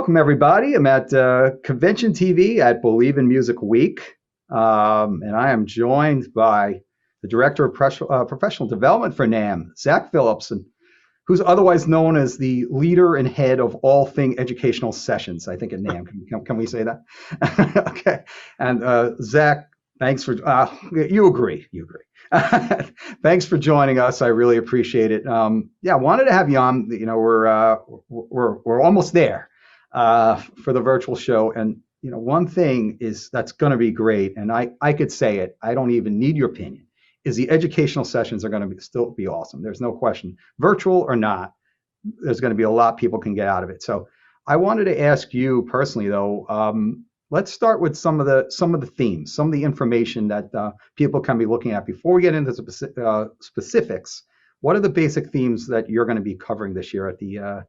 Welcome, everybody. I'm at Convention TV at Believe in Music Week, and I am joined by the Director of Professional Development for NAMM, Zach Phillips, and who's otherwise known as the leader and head of all thing educational sessions, I think, at NAMM. Can we say that? Okay. And Zach, thanks for, you agree. Thanks for joining us. I really appreciate it. Yeah, I wanted to have you on. You know, we're almost there for the virtual show. And, you know, one thing is that's going to be great. And I could say it, I don't even need your opinion, is the educational sessions are going to still be awesome. There's no question, virtual or not, there's going to be a lot people can get out of it. So I wanted to ask you personally, though, let's start with some of the themes, some of the information that people can be looking at before we get into the specifics. What are the basic themes that you're going to be covering this year at the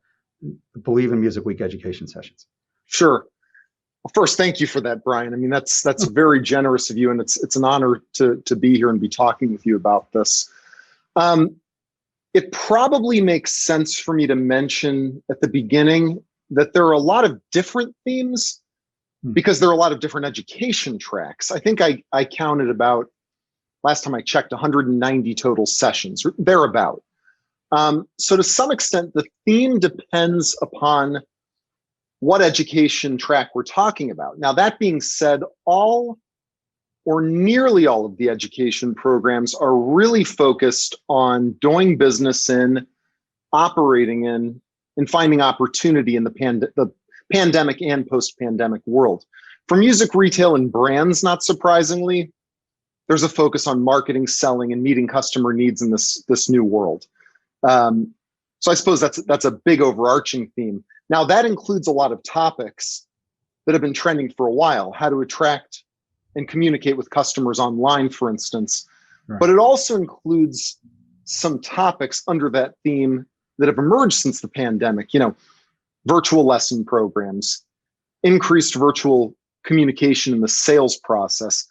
Believe in Music Week education sessions? Sure. Well, first, thank you for that, Brian. I mean, that's very generous of you, and it's an honor to be here and be talking with you about this. It probably makes sense for me to mention at the beginning that there are a lot of different themes because there are a lot of different education tracks. I think I counted about, last time I checked, 190 total sessions, or thereabout. So to some extent, the theme depends upon what education track we're talking about. Now, that being said, all or nearly all of the education programs are really focused on doing business in, operating in, and finding opportunity in the pandemic and post-pandemic world. For music retail and brands, not surprisingly, there's a focus on marketing, selling, and meeting customer needs in this new world. So I suppose that's a big overarching theme. Now, that includes a lot of topics that have been trending for a while, how to attract and communicate with customers online, for instance. Right. But it also includes some topics under that theme that have emerged since the pandemic, you know, virtual lesson programs, increased virtual communication in the sales process.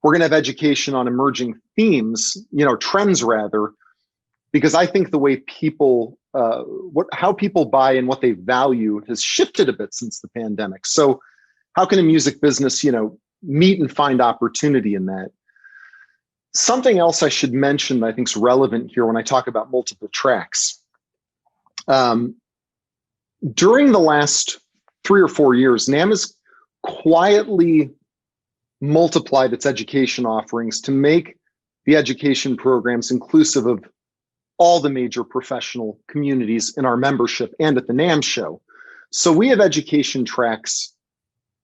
We're going to have education on emerging themes, you know, trends rather, because I think the way people, how people buy and what they value has shifted a bit since the pandemic. So how can a music business, you know, meet and find opportunity in that? Something else I should mention that I think is relevant here when I talk about multiple tracks. During the last 3 or 4 years, NAMM has quietly multiplied its education offerings to make the education programs inclusive of all the major professional communities in our membership and at the NAMM show. So we have education tracks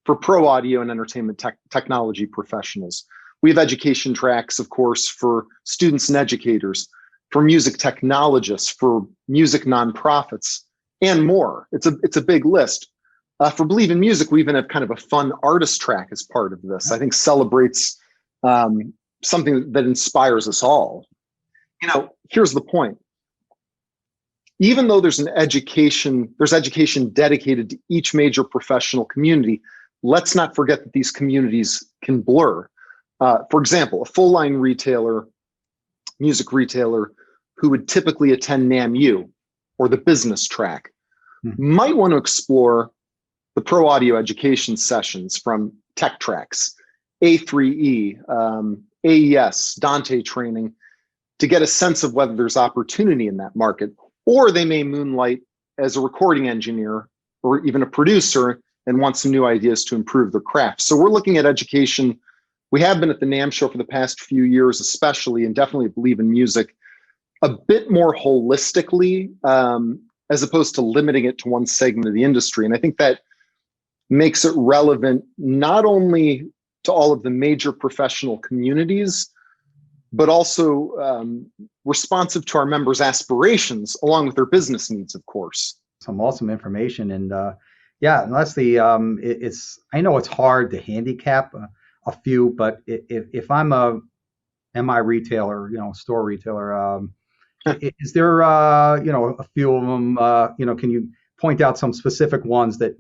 for pro audio and entertainment technology professionals. We have education tracks, of course, for students and educators, for music technologists, for music nonprofits, and more. It's a big list. For Believe in Music, we even have kind of a fun artist track as part of this. I think celebrates something that inspires us all. You know, here's the point. Even though there's education dedicated to each major professional community, let's not forget that these communities can blur. For example, a full-line retailer, music retailer, who would typically attend NAMM or the business track, might want to explore the pro audio education sessions from tech tracks, A3E, AES, Dante training, to get a sense of whether there's opportunity in that market. Or they may moonlight as a recording engineer or even a producer and want some new ideas to improve their craft. So we're looking at education. We have been at the NAMM show for the past few years, especially, and definitely Believe in Music, a bit more holistically, as opposed to limiting it to one segment of the industry. And I think that makes it relevant not only to all of the major professional communities, but also responsive to our members' aspirations along with their business needs, of course. Some awesome information. And yeah, unless I know it's hard to handicap a few, but if I'm a MI retailer, you know, store retailer, is there, you know, a few of them, you know, can you point out some specific ones that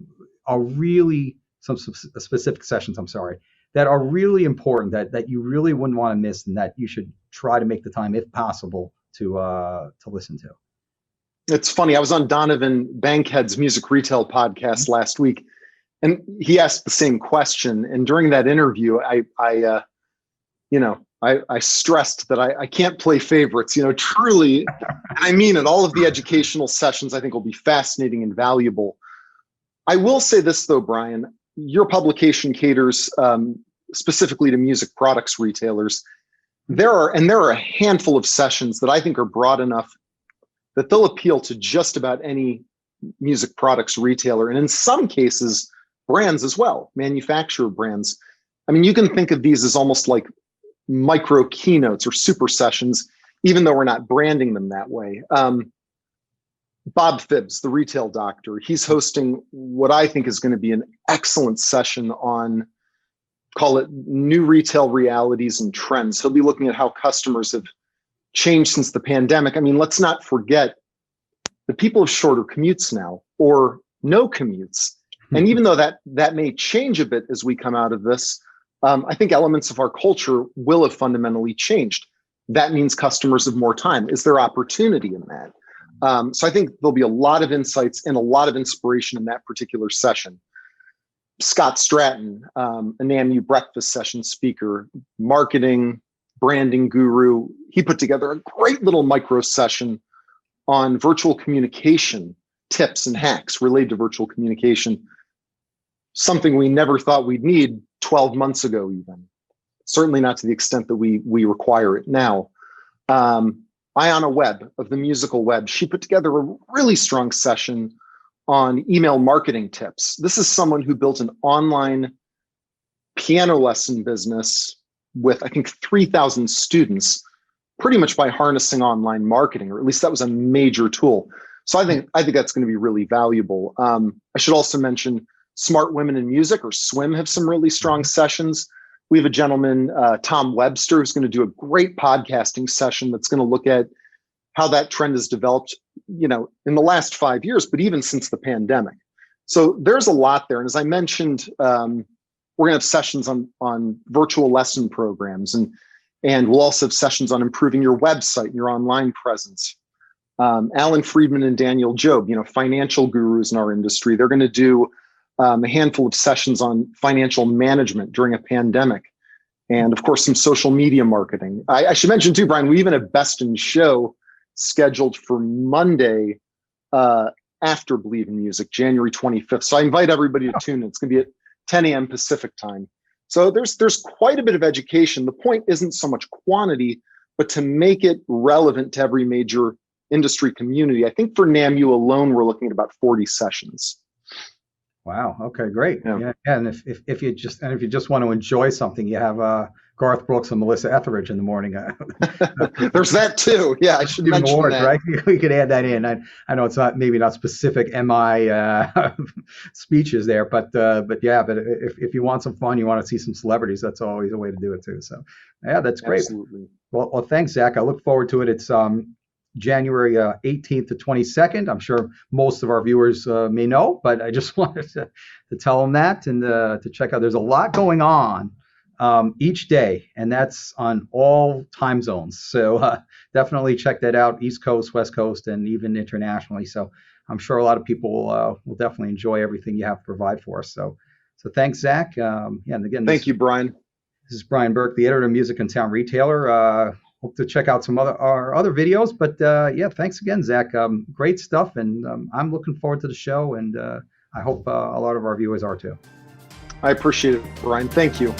are really, some specific sessions, I'm sorry, that are really important that you really wouldn't want to miss and that you should try to make the time, if possible, to listen to? It's funny. I was on Donovan Bankhead's Music Retail podcast last week, and he asked the same question. And during that interview, I stressed that I can't play favorites. Truly, and I mean it. All of the educational sessions I think will be fascinating and valuable. I will say this though, Brian, your publication caters specifically to music products retailers. There are a handful of sessions that I think are broad enough that they'll appeal to just about any music products retailer, and in some cases, brands as well, manufacturer brands. I mean, you can think of these as almost like micro keynotes or super sessions, even though we're not branding them that way. Bob Phibbs, the retail doctor, he's hosting what I think is going to be an excellent session on, call it new retail realities and trends. He'll be looking at how customers have changed since the pandemic. I mean, let's not forget that people have shorter commutes now or no commutes. And even though that may change a bit as we come out of this, I think elements of our culture will have fundamentally changed. That means customers have more time. Is there opportunity in that? So I think there'll be a lot of insights and a lot of inspiration in that particular session. Scott Stratton, a NAMM breakfast session speaker, marketing, branding guru, he put together a great little micro session on virtual communication tips and hacks related to virtual communication, something we never thought we'd need 12 months ago even. Certainly not to the extent that we require it now. Ayana Webb of the Musical Web, she put together a really strong session on email marketing tips. This is someone who built an online piano lesson business with, I think, 3,000 students, pretty much by harnessing online marketing, or at least that was a major tool. So I think that's going to be really valuable. I should also mention Smart Women in Music, or SWIM, have some really strong sessions. We have a gentleman, Tom Webster, who's going to do a great podcasting session that's going to look at how that trend has developed, in the last 5 years, but even since the pandemic. So there's a lot there. And as I mentioned, we're going to have sessions on virtual lesson programs, and we'll also have sessions on improving your website and your online presence. Alan Friedman and Daniel Job, financial gurus in our industry, they're going to do a handful of sessions on financial management during a pandemic, and of course some social media marketing. I should mention too, Brian, we even have Best in Show scheduled for Monday after Believe in Music, January 25th. So I invite everybody to tune in. It's going to be at 10 a.m. Pacific time. So there's quite a bit of education. The point isn't so much quantity, but to make it relevant to every major industry community. I think for NAMU alone, we're looking at about 40 sessions. Wow. Okay, great. Yeah. And if you just want to enjoy something, you have Garth Brooks and Melissa Etheridge in the morning. There's that too. Yeah, I should mention awards, that. Right? We could add that in. I know it's maybe not specific MI speeches there, but if you want some fun, you want to see some celebrities, that's always a way to do it too. So yeah, that's great. Absolutely. Well, thanks, Zach. I look forward to it. It's January 18th to 22nd. I'm sure most of our viewers may know, but I just wanted to tell them that and to check out. There's a lot going on each day, and that's on all time zones. So definitely check that out, East Coast, West Coast, and even internationally. So I'm sure a lot of people will definitely enjoy everything you have to provide for us. So thanks, Zach. And again, thank you, Brian. This is Brian Burke, the editor of Music in Town Retailer. Hope to check out some our other videos, but thanks again, Zach. Great stuff, and I'm looking forward to the show, and I hope a lot of our viewers are too. I appreciate it, Brian. Thank you.